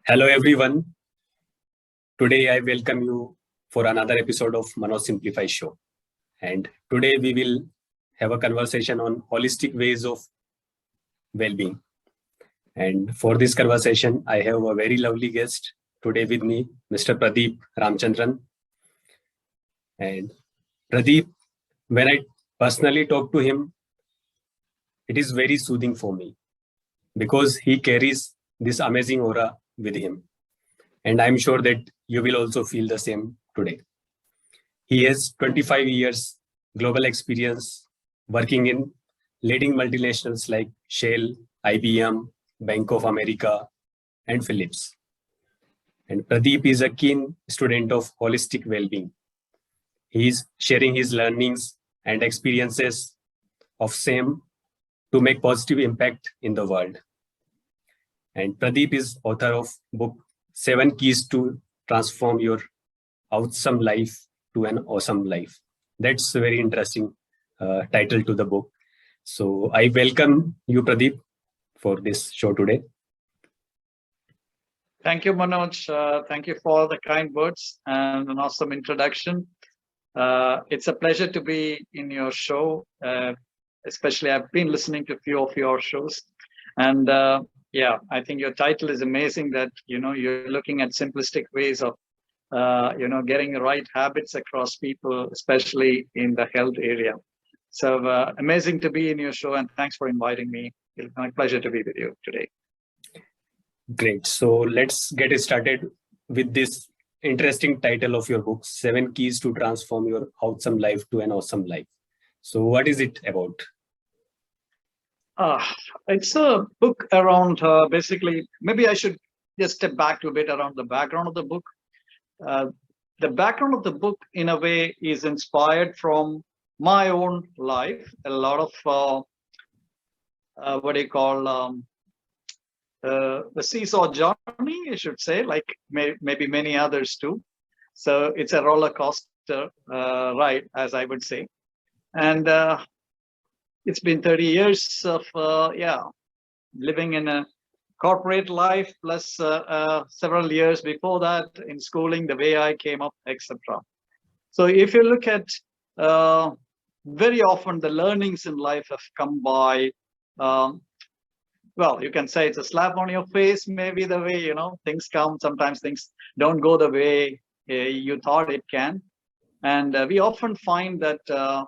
Hello everyone. Today I welcome you for another episode of Manoj Simplify show. And today we will have a conversation on holistic ways of well-being. And for this conversation, I have a very lovely guest today with me, Mr. Pradeep Ramchandran. And Pradeep, when I personally talk to him, it is very soothing for me because he carries this amazing aura with him. And I'm sure that you will also feel the same today. He has 25 years global experience working in leading multinationals like Shell, IBM, Bank of America, and Philips. And Pradeep is a keen student of holistic well-being. He is sharing his learnings and experiences of same to make positive impact in the world. And Pradeep is author of book 7 Keys to Transform Your Wholesome Life to an Awesome Life. That's a very interesting title to the book. So I welcome you, Pradeep, for this show today. Thank you, Manoj. Thank you for the kind words and an awesome introduction. It's a pleasure to be in your show. Especially, I've been listening to a few of your shows, and yeah, I think your title is amazing. That you're looking at simplistic ways of getting the right habits across people, especially in the health area. So amazing to be in your show, and thanks for inviting me. It's my pleasure to be with you today. Great. So let's get started with this interesting title of your book, 7 Keys to Transform Your Wholesome Life to an Awesome Life. So what is it about? It's a book around basically, maybe I should just step back a bit around the background of the book. The background of the book, in a way, is inspired from my own life. A lot of what do you call the seesaw journey, I should say, like maybe many others too. So it's a roller coaster ride, as I would say. And it's been 30 years of living in a corporate life, plus several years before that in schooling, the way I came up, etc. So if you look at very often the learnings in life have come by well, you can say it's a slap on your face, maybe the way things come. Sometimes things don't go the way you thought it can, and we often find that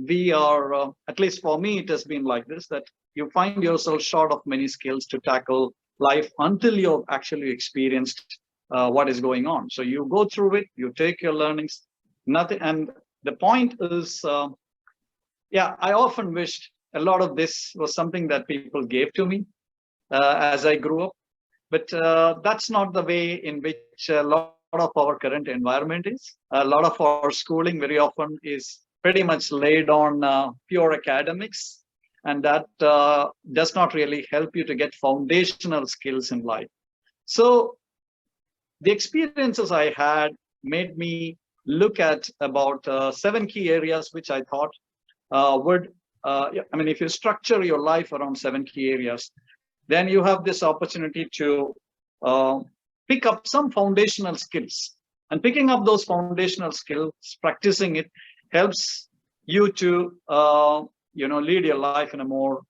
we are, at least for me, it has been like this, that you find yourself short of many skills to tackle life until you've actually experienced what is going on. So you go through it, you take your learnings, nothing. And the point is, I often wished a lot of this was something that people gave to me as I grew up. But that's not the way in which a lot of our current environment is. A lot of our schooling very often is pretty much laid on pure academics, and that does not really help you to get foundational skills in life. So the experiences I had made me look at about 7 key areas which I thought would, if you structure your life around 7 key areas, then you have this opportunity to pick up some foundational skills. And picking up those foundational skills, practicing it, helps you to lead your life in a more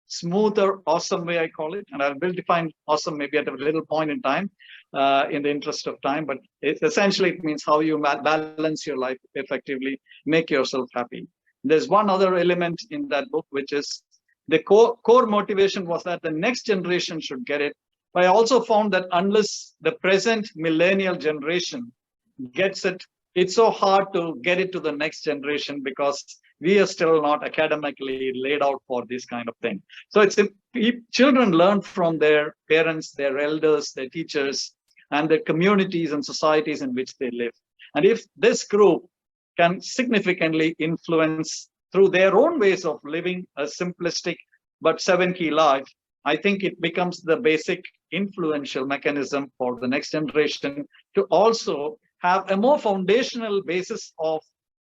smoother, awesome way, I call it. And I will define awesome maybe at a little point in time, in the interest of time. But essentially, it means how you balance your life effectively, make yourself happy. There's one other element in that book, which is the core motivation was that the next generation should get it. But I also found that unless the present millennial generation gets it, it's so hard to get it to the next generation because we are still not academically laid out for this kind of thing. So children learn from their parents, their elders, their teachers, and their communities and societies in which they live. And if this group can significantly influence through their own ways of living a simplistic but 7 key life, I think it becomes the basic influential mechanism for the next generation to also have a more foundational basis of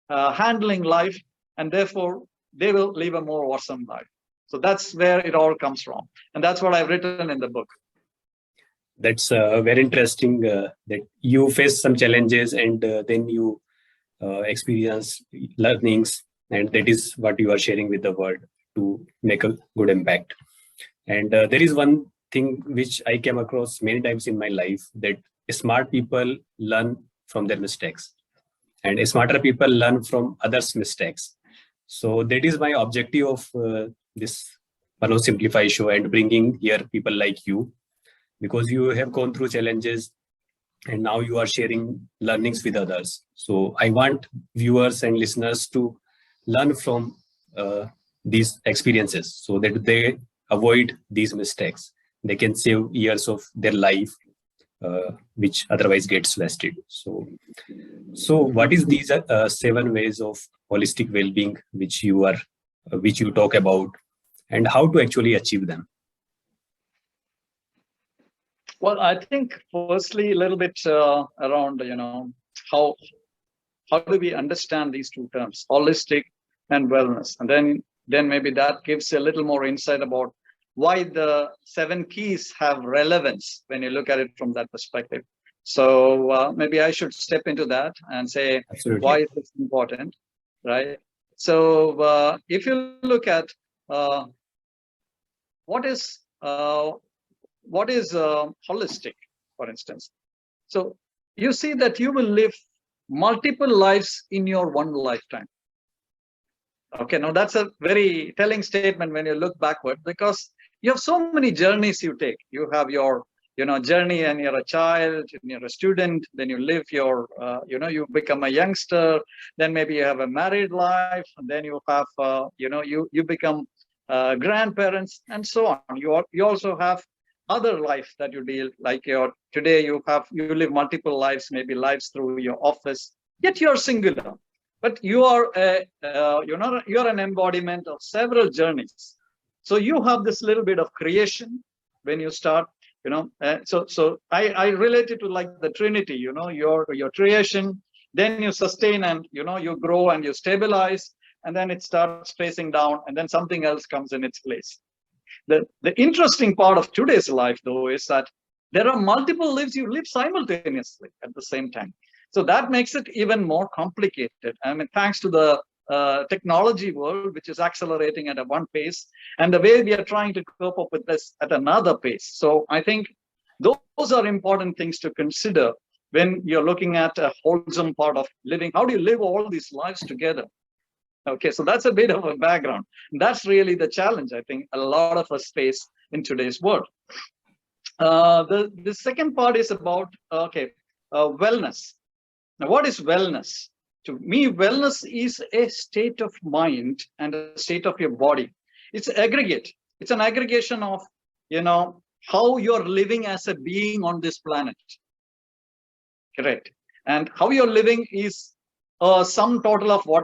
handling life, and therefore they will live a more awesome life. So that's where it all comes from. And that's what I've written in the book. That's very interesting that you face some challenges and then you experience learnings, and that is what you are sharing with the world to make a good impact. And there is one thing which I came across many times in my life, that smart people learn from their mistakes and smarter people learn from others' mistakes. So that is my objective of this Manoj Simplify show and bringing here people like you, because you have gone through challenges and now you are sharing learnings with others. So I want viewers and listeners to learn from these experiences so that they avoid these mistakes. They can save years of their life, which otherwise gets wasted. So what is these 7 ways of holistic well-being which you talk about, and how to actually achieve them? Well, I think firstly a little bit around how do we understand these two terms, holistic and wellness, and then maybe that gives a little more insight about why the 7 keys have relevance when you look at it from that perspective. So maybe I should step into that and say, Absolutely. why is this important, right? So if you look at what is holistic, for instance. So you see that you will live multiple lives in your one lifetime. Okay, now that's a very telling statement when you look backward, because you have so many journeys you take. You have your journey and you're a child, and you're a student, then you live your you become a youngster, then maybe you have a married life, and then you have you become grandparents, and so on. You also have other life that you deal, like today you live multiple lives, maybe lives through your office, yet you're singular, but you are you're an embodiment of several journeys. So you have this little bit of creation when you start, so I relate it to like the Trinity, your creation, then you sustain, and you grow and you stabilize, and then it starts facing down, and then something else comes in its place. The interesting part of today's life, though, is that there are multiple lives you live simultaneously at the same time. So that makes it even more complicated. I mean, thanks to the technology world, which is accelerating at a one pace, and the way we are trying to cope up with this at another pace. So I think those are important things to consider when you're looking at a wholesome part of living. How do you live all these lives together? Okay, so that's a bit of a background. That's really the challenge I think a lot of us face in today's world. The second part is about wellness. Now, what is wellness? To me, wellness is a state of mind and a state of your body. It's aggregate. It's an aggregation of how you're living as a being on this planet. Correct. And how you're living is sum total of what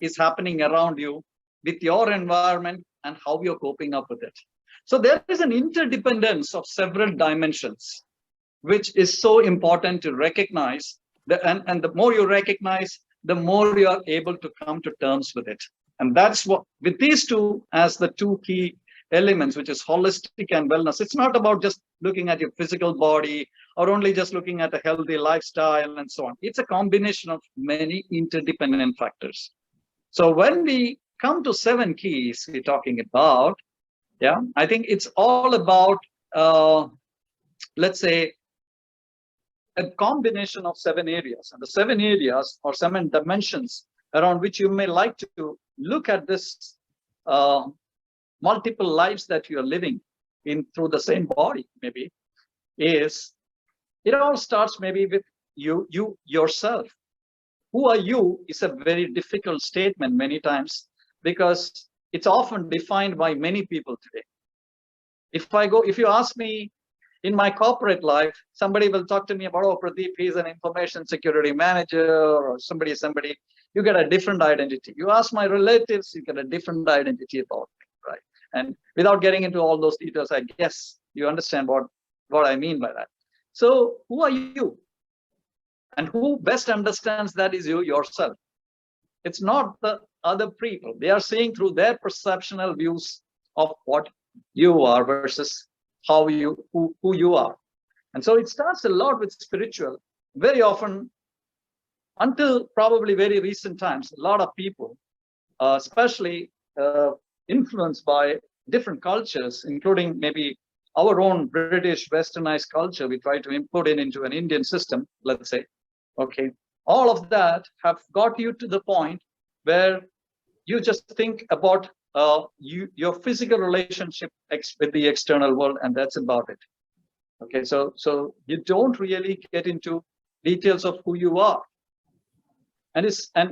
is happening around you with your environment and how you're coping up with it. So there is an interdependence of several dimensions, which is so important to recognize. And the more you recognize, the more you are able to come to terms with it. And that's what, with these two as the two key elements, which is holistic and wellness, it's not about just looking at your physical body or only just looking at a healthy lifestyle and so on. It's a combination of many interdependent factors. So when we come to 7 keys we're talking about, I think it's all about, let's say, a combination of 7 areas. And the 7 areas or 7 dimensions around which you may like to look at this multiple lives that you're living in through the same body, maybe, is it all starts maybe with you yourself. Who are you is a very difficult statement many times, because it's often defined by many people today. If you ask me in my corporate life, somebody will talk to me about, oh, Pradeep, he's an information security manager, or somebody, you get a different identity. You ask my relatives, you get a different identity about me, right? And without getting into all those details, I guess you understand what I mean by that. So who are you? And who best understands that is you yourself. It's not the other people. They are seeing through their perceptional views of what you are versus who you are. And so it starts a lot with spiritual. Very often, until probably very recent times, a lot of people, especially influenced by different cultures, including maybe our own British westernized culture, we try to import it into an Indian system, let's say. Okay. All of that have got you to the point where you just think about your physical relationship with the external world, and that's about it. Okay, so you don't really get into details of who you are, and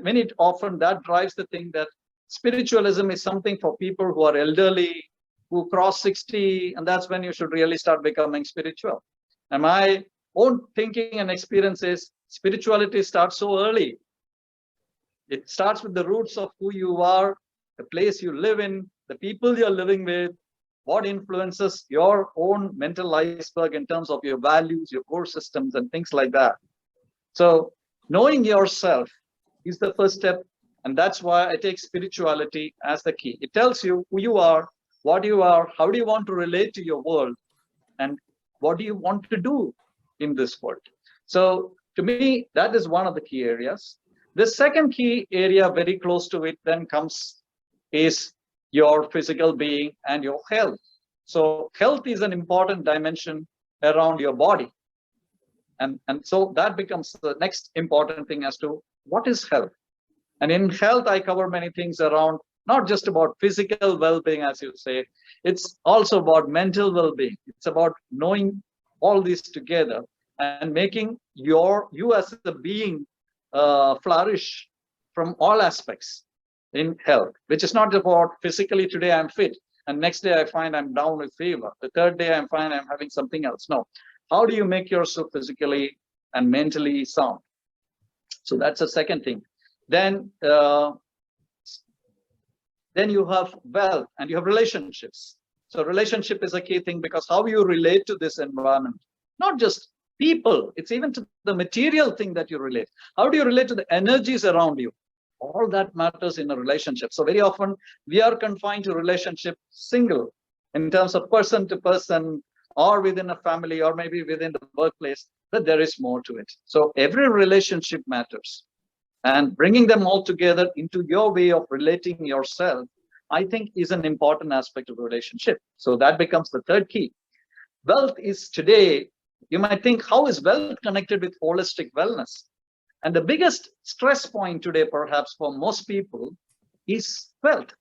when it often that drives the thing that spiritualism is something for people who are elderly, who cross 60, and that's when you should really start becoming spiritual. And my own thinking and experience is spirituality starts so early. It starts with the roots of who you are, the place you live in, the people you're living with, what influences your own mental iceberg in terms of your values, your core systems, and things like that. So knowing yourself is the first step. And that's why I take spirituality as the key. It tells you who you are, what you are, how do you want to relate to your world, and what do you want to do in this world. So to me, that is one of the key areas. The second key area very close to it then comes is your physical being and your health. So health is an important dimension around your body. And so that becomes the next important thing as to what is health. And in health, I cover many things around, not just about physical well-being, as you say, it's also about mental well-being. It's about knowing all these together and making you as a being flourish from all aspects in health, which is not about physically today I'm fit and next day I find I'm down with fever. The third day I'm fine, I'm having something else. No. How do you make yourself physically and mentally sound? So that's the second thing. Then you have wealth and you have relationships. So relationship is a key thing because how you relate to this environment, not just people, it's even to the material thing that you relate. How do you relate to the energies around you? All that matters in a relationship. So very often we are confined to relationship single in terms of person to person or within a family or maybe within the workplace, but there is more to it. So every relationship matters, and bringing them all together into your way of relating yourself, I think is an important aspect of relationship. So that becomes the third key. Wealth is today, you might think, how is wealth connected with holistic wellness? And the biggest stress point today, perhaps for most people, is wealth.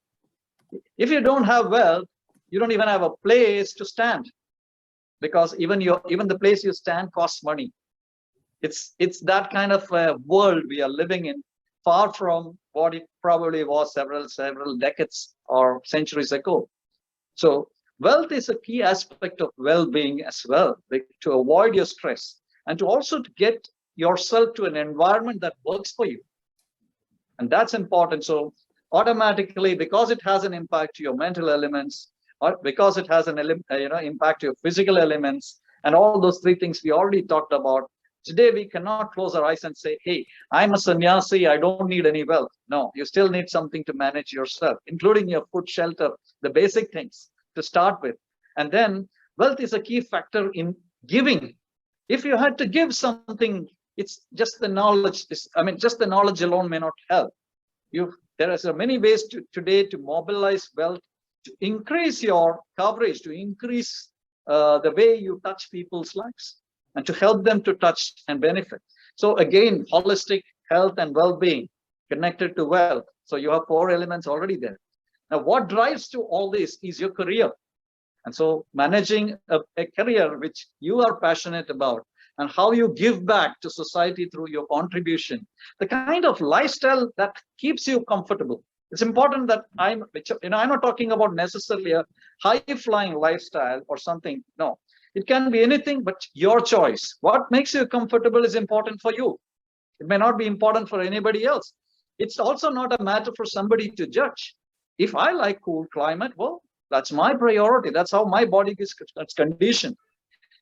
If you don't have wealth, you don't even have a place to stand, because even the place you stand costs money. It's that kind of a world we are living in, far from what it probably was several decades or centuries ago. So wealth is a key aspect of well-being as well, to avoid your stress and to also to get yourself to an environment that works for you. And that's important. So automatically, because it has an impact to your mental elements, or because it has an impact to your physical elements, and all those three things we already talked about, today we cannot close our eyes and say, hey, I'm a sannyasi, I don't need any wealth. No, you still need something to manage yourself, including your food, shelter, the basic things to start with. And then wealth is a key factor in giving. If you had to give something, it's just the knowledge. Just the knowledge alone may not help. There are many ways today to mobilize wealth, to increase your coverage, to increase the way you touch people's lives, and to help them to touch and benefit. So again, holistic health and well-being connected to wealth. So you have 4 elements already there. Now, what drives to all this is your career. And so managing a career which you are passionate about, and how you give back to society through your contribution, the kind of lifestyle that keeps you comfortable. It's important that I'm not talking about necessarily a high-flying lifestyle or something. No, it can be anything but your choice. What makes you comfortable is important for you. It may not be important for anybody else. It's also not a matter for somebody to judge. If I like cool climate, well, that's my priority. That's how my body is conditioned.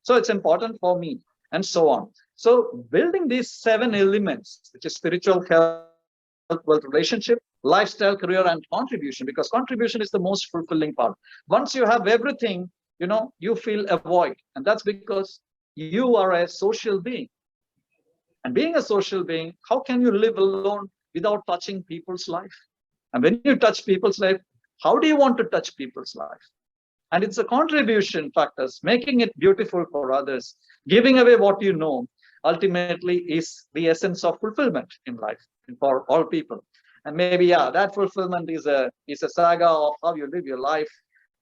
So it's important for me, and so on. So building these 7 elements, which is spiritual health, wealth, relationship, lifestyle, career, and contribution, because contribution is the most fulfilling part. Once you have everything, you feel a void. And that's because you are a social being. And being a social being, how can you live alone without touching people's life? And when you touch people's life, how do you want to touch people's life? And it's a contribution factors, making it beautiful for others, giving away what you know, ultimately is the essence of fulfillment in life for all people. And maybe, yeah, that fulfillment is a saga of how you live your life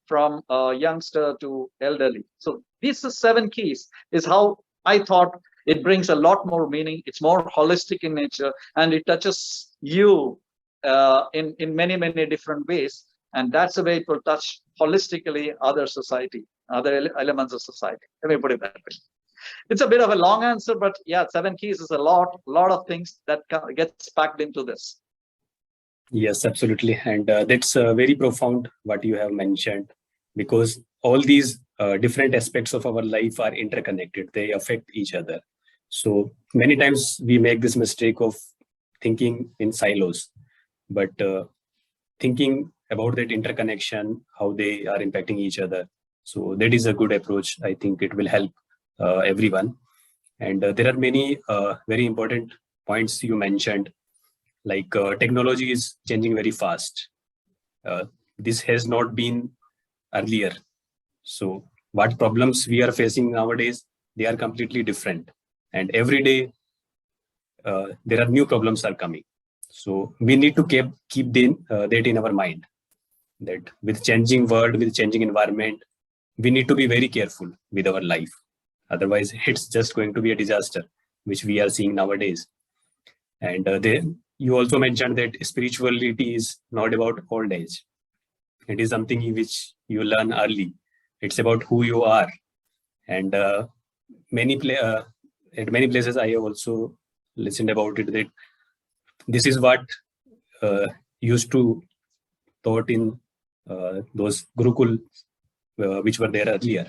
from youngster to elderly. So these 7 keys is how I thought it brings a lot more meaning. It's more holistic in nature, and it touches you in many different ways. And that's the way it will touch holistically other society, other elements of society. Let me put it that way. It's a bit of a long answer, but yeah, 7 keys is a lot of things that gets packed into this. Yes, absolutely. And that's very profound what you have mentioned, because all these different aspects of our life are interconnected. They affect each other. So many times we make this mistake of thinking in silos, but thinking about that interconnection, how they are impacting each other. So that is a good approach. I think it will help everyone. And there are many very important points you mentioned, like technology is changing very fast. This has not been earlier. So what problems we are facing nowadays, they are completely different. And every day there are new problems are coming. So we need to keep that in our mind, that with changing world, with changing environment, we need to be very careful with our life. Otherwise, it's just going to be a disaster, which we are seeing nowadays. And you also mentioned that spirituality is not about old age. It is something which you learn early. It's about who you are. And at many places, I have also listened about it, that this is what used to taught in those Gurukul which were there earlier.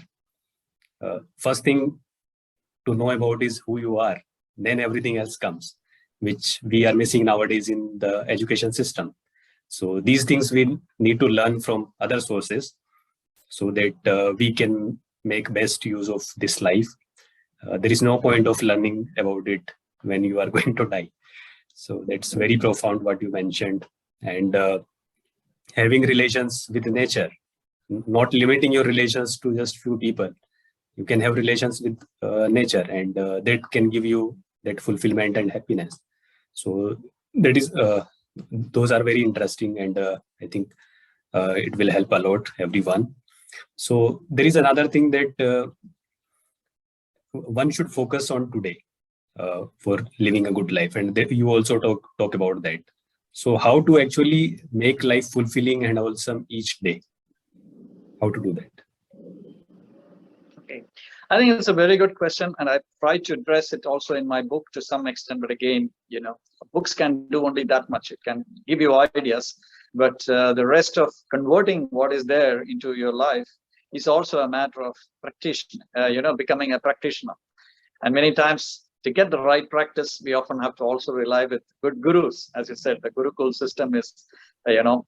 First thing to know about is who you are. Then everything else comes, which we are missing nowadays in the education system. So these things we need to learn from other sources, so that we can make best use of this life. There is no point of learning about it when you are going to die. So that's very profound what you mentioned. And having relations with nature, not limiting your relations to just few people. You can have relations with nature, and that can give you that fulfillment and happiness. So that is those are very interesting, and I think it will help a lot everyone. So there is another thing that one should focus on today for living a good life, and you also talk about that. So how to actually make life fulfilling and wholesome each day? How to do that? Okay, I think it's a very good question, and I tried to address it also in my book to some extent. But again, books can do only that much. It can give you ideas, but the rest of converting what is there into your life is also a matter of practitioner. Becoming a practitioner. And many times, to get the right practice, we often have to also rely with good gurus. As you said, the Gurukul system is,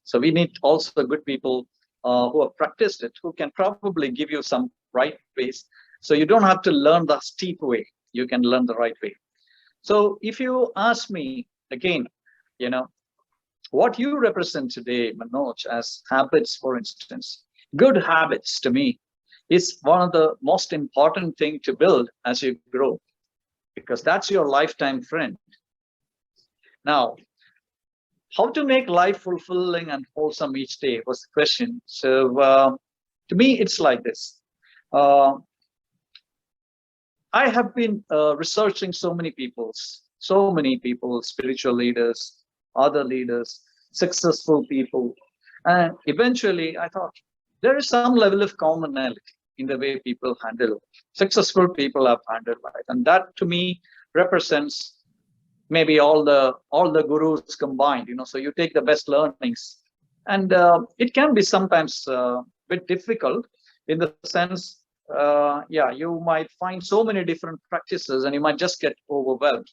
so we need also good people who have practiced it, who can probably give you some right ways. So you don't have to learn the steep way. You can learn the right way. So if you ask me again, what you represent today, Manoj, as habits, for instance, good habits to me is one of the most important thing to build as you grow, because that's your lifetime friend. Now, how to make life fulfilling and wholesome each day was the question. So to me, it's like this. I have been researching so many people, spiritual leaders, other leaders, successful people. And eventually I thought there is some level of commonality in the way people handle, successful people have handled life. And that to me represents maybe all the gurus combined, so you take the best learnings. And it can be sometimes a bit difficult in the sense, you might find so many different practices and you might just get overwhelmed.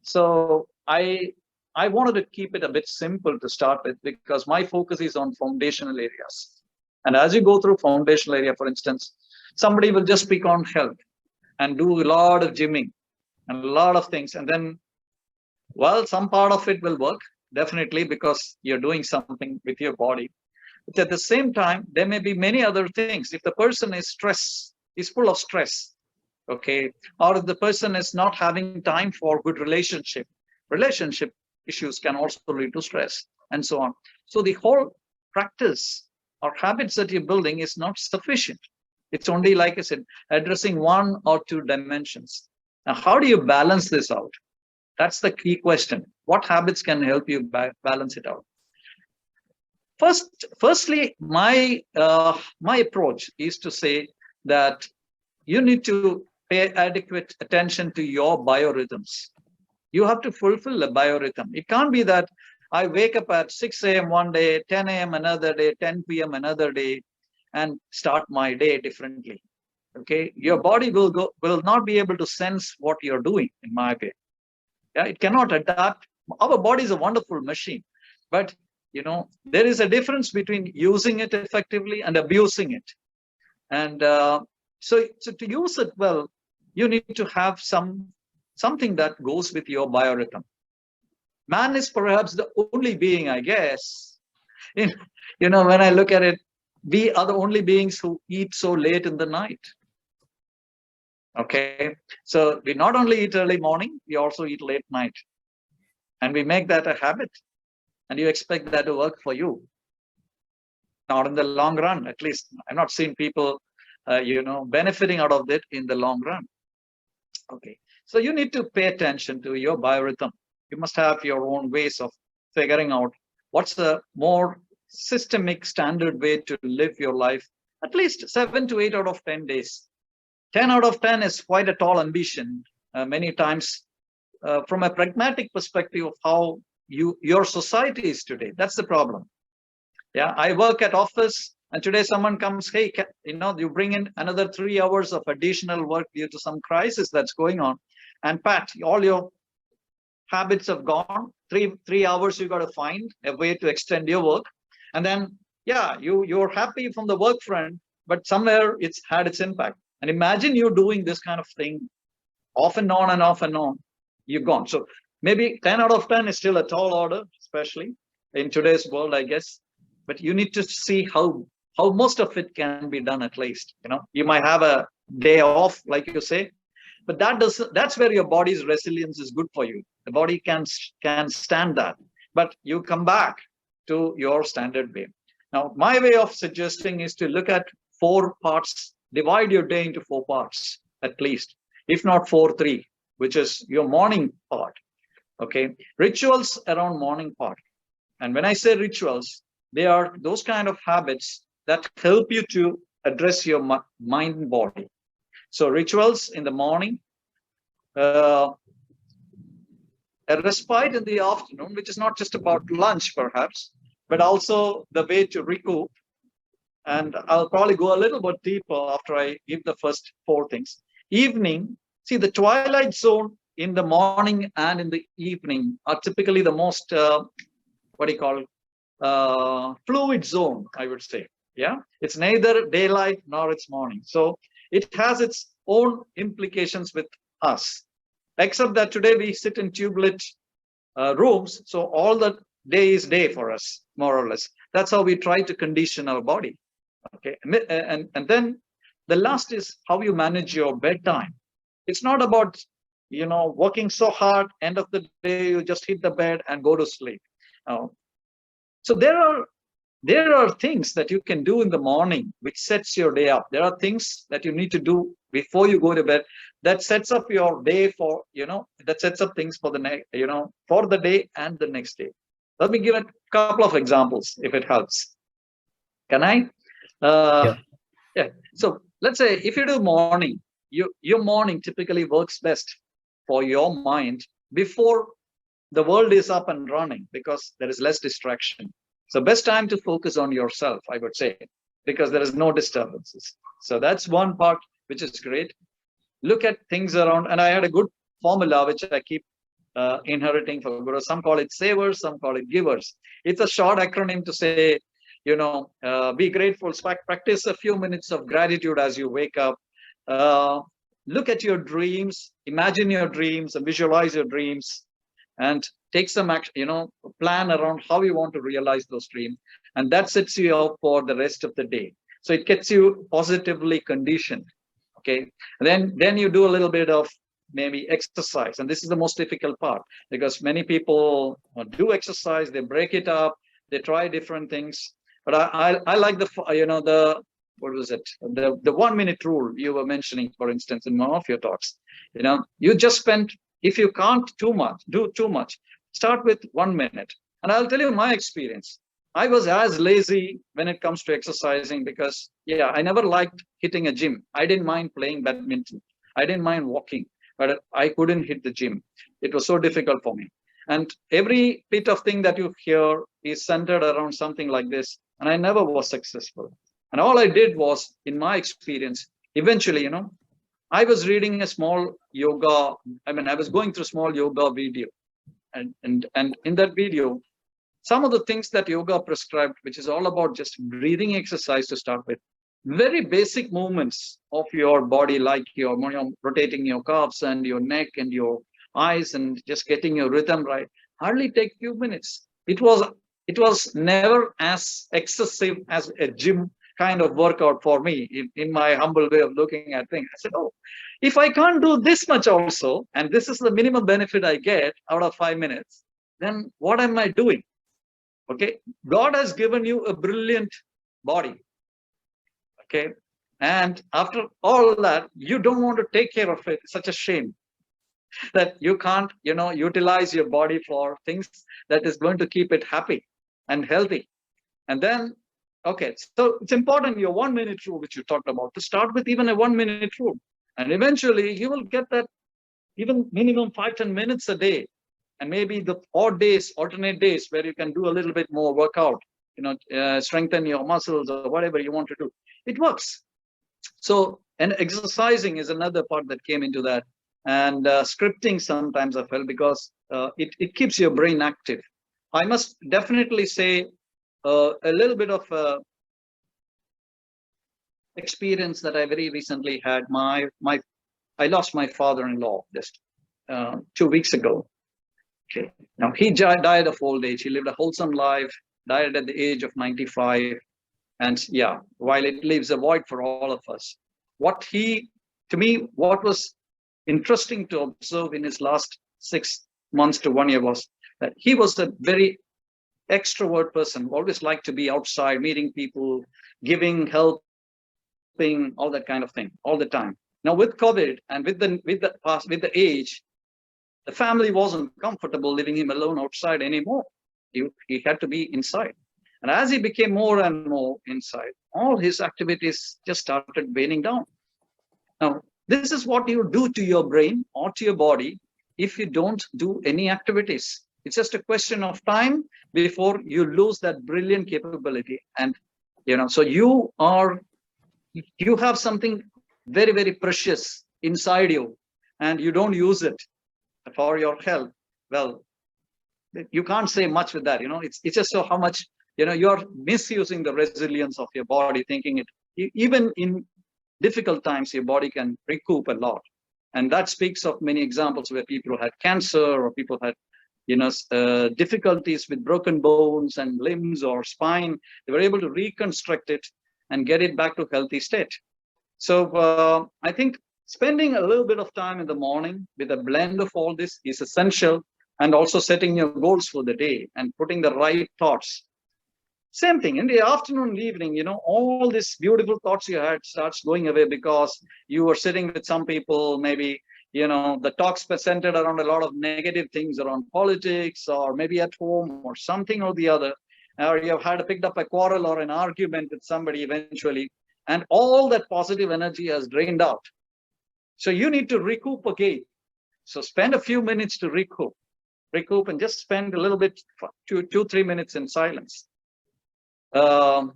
So I wanted to keep it a bit simple to start with, because my focus is on foundational areas. And as you go through foundational area, for instance, somebody will just speak on health, and do a lot of gymming and a lot of things. And then, well, some part of it will work, definitely, because you're doing something with your body. But at the same time, there may be many other things. If the person is full of stress, okay, or if the person is not having time for good relationship issues can also lead to stress, and so on. So the whole practice or habits that you're building is not sufficient. It's only, like I said, addressing one or two dimensions. Now, how do you balance this out? That's the key question. What habits can help you balance it out? Firstly, my approach is to say that you need to pay adequate attention to your biorhythms. You have to fulfill the biorhythm. It can't be that I wake up at 6 a.m. one day, 10 a.m. another day, 10 p.m. another day, and start my day differently. Okay, your body will not be able to sense what you're doing, in my way. Yeah, it cannot adapt. Our body is a wonderful machine, but there is a difference between using it effectively and abusing it. And so to use it well, you need to have something that goes with your biorhythm. Man is perhaps the only being, I guess, when I look at it, we are the only beings who eat so late in the night. Okay, so we not only eat early morning, we also eat late night, and we make that a habit, and you expect that to work for you. Not in the long run, at least. I've not seen people benefiting out of it in the long run. Okay, so you need to pay attention to your biorhythm. You must have your own ways of figuring out what's the more systemic standard way to live your life, at least 7 to 8 out of 10 days. 10 out of 10 is quite a tall ambition. Many times, from a pragmatic perspective of how your society is today, that's the problem. Yeah, I work at office, and today someone comes, hey, you bring in another 3 hours of additional work due to some crisis that's going on, and Pat, all your habits have gone. 3 hours you got to find a way to extend your work, and then you're happy from the work front, but somewhere it's had its impact. And imagine you doing this kind of thing off and on and off and on, you're gone. So maybe 10 out of 10 is still a tall order, especially in today's world, I guess. But you need to see how most of it can be done, at least. You might have a day off, like you say, but that's where your body's resilience is good for you. The body can stand that, but you come back to your standard way. Now, my way of suggesting is to look at 4 parts. Divide your day into 4 parts, at least, if not 4-3, which is your morning part. Okay, rituals around morning part. And when I say rituals, they are those kind of habits that help you to address your mind and body. So rituals in the morning, a respite in the afternoon, which is not just about lunch, perhaps, but also the way to recoup. And I'll probably go a little bit deeper after I give the first 4 things. Evening, see, the twilight zone in the morning and in the evening are typically the most, fluid zone, I would say. Yeah, it's neither daylight nor it's morning. So it has its own implications with us, except that today we sit in tube-lit rooms. So all the day is day for us, more or less. That's how we try to condition our body. Okay, and then the last is how you manage your bedtime. It's not about working so hard, end of the day you just hit the bed and go to sleep. So there are things that you can do in the morning which sets your day up. There are things that you need to do before you go to bed that sets up your day for that sets up things for the next for the day and the next day. Let me give a couple of examples if it helps. Can I? Yeah. So let's say if you do morning, your morning typically works best for your mind before the world is up and running, because there is less distraction. So best time to focus on yourself, I would say, because there is no disturbances. So that's one part which is great. Look at things around, and I had a good formula which I keep inheriting from Guru. Some call it savers, some call it givers. It's a short acronym to say, be grateful, practice a few minutes of gratitude as you wake up. look at your dreams, imagine your dreams, and visualize your dreams, and take some action, plan around how you want to realize those dreams, and that sets you up for the rest of the day. So it gets you positively conditioned. Okay, then you do a little bit of maybe exercise, and this is the most difficult part, because many people do exercise, they break it up, they try different things. But I like the what was it, the 1 minute rule you were mentioning, for instance, in one of your talks. You just spend, if you can't do too much, start with 1 minute. And I'll tell you my experience. I was as lazy when it comes to exercising, because I never liked hitting a gym. I didn't mind playing badminton, I didn't mind walking, but I couldn't hit the gym. It was so difficult for me. And every bit of thing that you hear is centered around something like this, and I never was successful. And all I did was, in my experience, eventually, I was reading a small yoga. I was going through small yoga video, and in that video, some of the things that yoga prescribed, which is all about just breathing exercise to start with, very basic movements of your body, like your rotating your calves and your neck and your eyes, and just getting your rhythm right, hardly take few minutes. It was never as excessive as a gym kind of workout for me, in my humble way of looking at things. I said, oh, if I can't do this much also, and this is the minimum benefit I get out of 5 minutes, then what am I doing? Okay, God has given you a brilliant body. Okay, and after all that, you don't want to take care of it. It's such a shame that you can't, utilize your body for things that is going to keep it happy and healthy. And then, okay, so it's important, your 1 minute rule, which you talked about, to start with even a 1 minute rule. And eventually you will get that even minimum 5-10 minutes a day. And maybe the alternate days where you can do a little bit more workout, strengthen your muscles or whatever you want to do. It works. So, and exercising is another part that came into that. And scripting sometimes I felt, because it keeps your brain active. I must definitely say a little bit of experience that I very recently had. I lost my father-in-law just 2 weeks ago. Okay. Now he died of old age. He lived a wholesome life, died at the age of 95. And while it leaves a void for all of us, what was interesting to observe in his last 6 months to 1 year was that he was a very extrovert person, always liked to be outside, meeting people, giving, helping, all that kind of thing, all the time. Now with COVID and with the age, the family wasn't comfortable leaving him alone outside anymore. He had to be inside. And as he became more and more inside, all his activities just started waning down. Now, this is what you do to your brain or to your body if you don't do any activities. It's just a question of time before you lose that brilliant capability. And, so you have something very, very precious inside you, and you don't use it for your health. Well, you can't say much with that. It's just so how much, you're misusing the resilience of your body, thinking it, even in difficult times, your body can recoup a lot. And that speaks of many examples where people had cancer, or people had, difficulties with broken bones and limbs or spine. They were able to reconstruct it and get it back to healthy state. So I think spending a little bit of time in the morning with a blend of all this is essential, and also setting your goals for the day and putting the right thoughts. Same thing in the afternoon and evening, all these beautiful thoughts you had starts going away, because you were sitting with some people, maybe, the talks were centered around a lot of negative things around politics, or maybe at home or something or the other, or you've picked up a quarrel or an argument with somebody eventually, and all that positive energy has drained out. So you need to recoup again. So spend a few minutes to recoup, and just spend a little bit, 2-3 minutes in silence. I've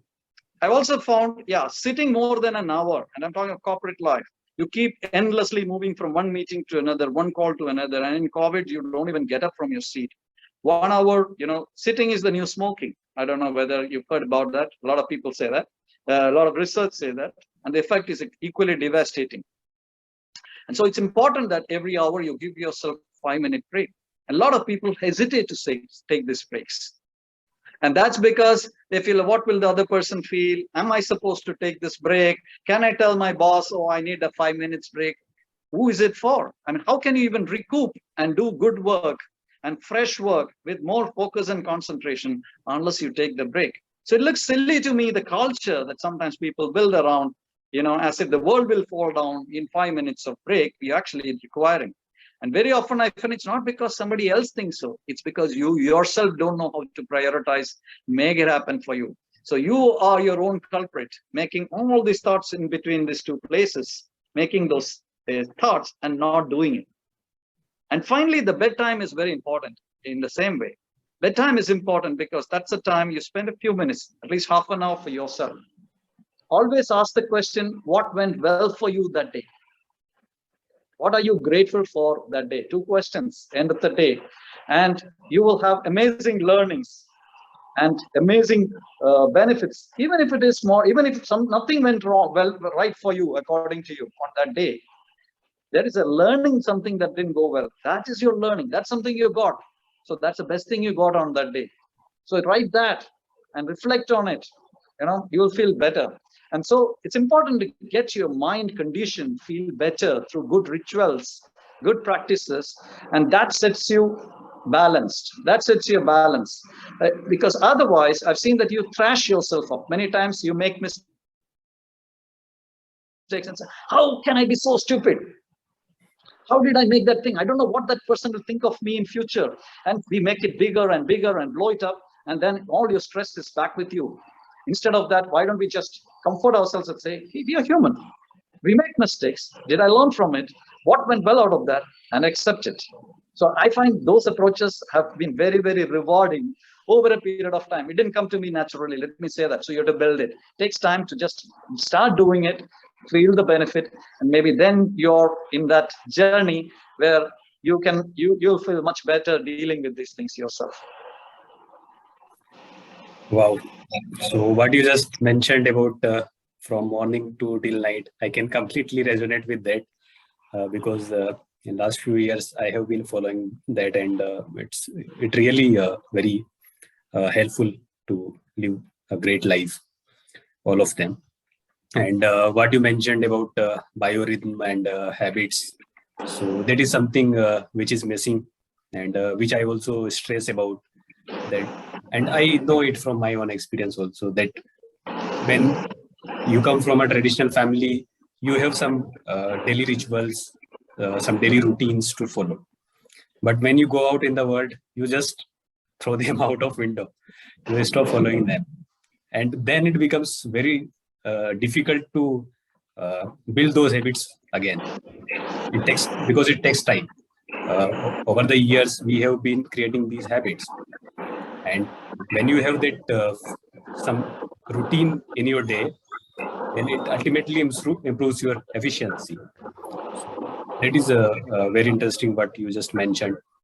also found, sitting more than an hour, and I'm talking of corporate life, you keep endlessly moving from one meeting to another, one call to another. And in COVID, you don't even get up from your seat. 1 hour, sitting is the new smoking. I don't know whether you've heard about that. A lot of people say that. A lot of research say that. And the effect is equally devastating. And so it's important that every hour you give yourself 5-minute break. A lot of people hesitate to take these breaks. And that's because they feel, what will the other person feel? Am I supposed to take this break? Can I tell my boss, oh, I need a 5 minutes break? Who is it for? I mean, how can you even recoup and do good work and fresh work with more focus and concentration unless you take the break? So it looks silly to me, the culture that sometimes people build around, as if the world will fall down in 5 minutes of break, we actually requiring. And very often I find it's not because somebody else thinks so. It's because you yourself don't know how to prioritize, make it happen for you. So you are your own culprit, making all these thoughts in between these two places, making those thoughts and not doing it. And finally, the bedtime is very important in the same way. Bedtime is important because that's the time you spend a few minutes, at least half an hour for yourself. Always ask the question, what went well for you that day? What are you grateful for that day? 2 questions, end of the day. And you will have amazing learnings and amazing benefits. Even if it is small, even if nothing went wrong, right for you, according to you on that day, there is a learning something that didn't go well. That is your learning. That's something you got. So that's the best thing you got on that day. So write that and reflect on it. You will feel better. And so it's important to get your mind conditioned, feel better through good rituals, good practices, and that sets you balanced. That sets you balance. Because otherwise, I've seen that you trash yourself up. Many times you make mistakes and say, how can I be so stupid? How did I make that thing? I don't know what that person will think of me in future. And we make it bigger and bigger and blow it up. And then all your stress is back with you. Instead of that, why don't we just comfort ourselves and say, hey, we are human. We make mistakes. Did I learn from it? What went well out of that? And accept it. So I find those approaches have been very, very rewarding over a period of time. It didn't come to me naturally. Let me say that. So you have to build it. It takes time to just start doing it, feel the benefit, and maybe then you're in that journey where you'll feel much better dealing with these things yourself. Wow. So what you just mentioned about from morning to till night, I can completely resonate with that because in last few years I have been following that, and it really very helpful to live a great life, all of them. And what you mentioned about biorhythm and habits, so that is something which is missing, and which I also stress about that. And I know it from my own experience also, that when you come from a traditional family, you have some daily rituals, some daily routines to follow. But when you go out in the world, you just throw them out of window. You stop following them. And then it becomes very difficult to build those habits again. Because it takes time. Over the years, we have been creating these habits. And when you have that some routine in your day, then it ultimately improves your efficiency. So that is very interesting what you just mentioned.